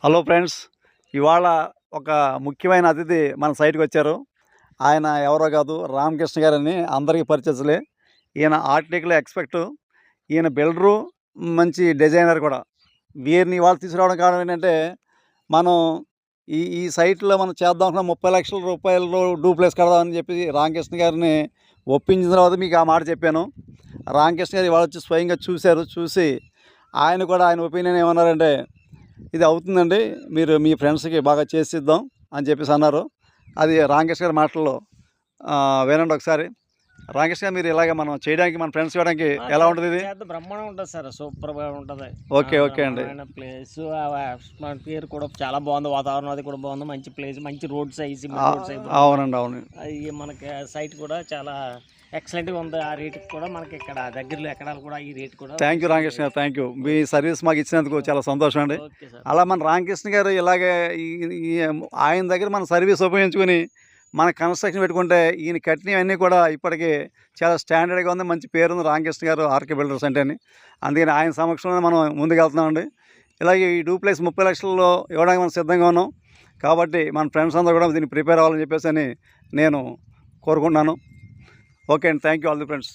Hello friends, ఇవాళ ఒక ముఖ్యమైన అతిథి మన సైట్కి వచ్చారు. ఆయన ఎవరో కాదు, రామకృష్ణ గారని అందరికీ పరిచయలే. ఈయన ఆర్టికల్ ఎక్స్పెక్ట్, ఈయన బిల్డరు, మంచి డిజైనర్ కూడా. వీరిని ఇవాళ తీసుకురావడం కారణం ఏంటంటే, మనం ఈ ఈ సైట్లో మనం చేద్దాం అనుకున్న 30 లక్షల రూపాయలు డూప్లెక్స్ కడదామని చెప్పి రామకృష్ణ గారిని ఒప్పించిన తర్వాత మీకు ఆ మాట చెప్పాను. రామకృష్ణ గారు ఇవాళ వచ్చి స్వయంగా చూశారు. చూసి ఆయన కూడా ఆయన ఒపీనియన్ ఏమన్నారంటే, ఇది అవుతుందండి, మీరు మీ ఫ్రెండ్స్కి బాగా చేసిద్దాం అని చెప్పేసి అన్నారు. అది రామకృష్ణ గారి మాటల్లో వినండి ఒకసారి. రామకృష్ణ గారు, మీరు ఇలాగ మనం చేయడానికి, మన ఫ్రెండ్స్ చేయడానికి ఎలా ఉంటుంది? ఇది బ్రహ్మాండం ఉంటుంది సార్, సూపర్గా ఉంటుంది. ఓకే ఓకే అండి. ప్లేస్ పేరు కూడా చాలా బాగుంది, వాతావరణం అది కూడా బాగుంది, మంచి ప్లేస్, మంచి రోడ్స్ అవునండి, అవును. అది మనకి సైట్ కూడా చాలా ఎక్సలెంట్గా ఉంది. ఆ రేట్ కూడా మనకి ఇక్కడ దగ్గరలో ఎక్కడ కూడా ఈ రేట్ కూడా. థ్యాంక్ యూ రామకృష్ణ గారు, థ్యాంక్ యూ. మీ సర్వీస్ మాకు ఇచ్చినందుకు చాలా సంతోషం అండి. అలా మన రామకృష్ణ గారు ఇలాగే ఆయన దగ్గర మన సర్వీస్ ఉపయోగించుకొని మన కన్స్ట్రక్షన్ పెట్టుకుంటే, ఈయన కట్టినవన్నీ కూడా ఇప్పటికీ చాలా స్టాండర్డ్గా ఉంది, మంచి పేరుంది రామకృష్ణ గారు ఆర్కే బిల్డర్స్ అంటే అని. అందుకని ఆయన సమక్షంలో మనం ముందుకు వెళ్తున్నామండి. ఇలాగే ఈ డూప్లెక్స్ 30 లక్షల్లో ఇవ్వడానికి మనం సిద్ధంగా ఉన్నాం. కాబట్టి మన ఫ్రెండ్స్ అందరూ కూడా దీన్ని ప్రిపేర్ అవ్వాలని చెప్పేసి అని నేను కోరుకుంటున్నాను. ఓకే అండి, thank you all the friends.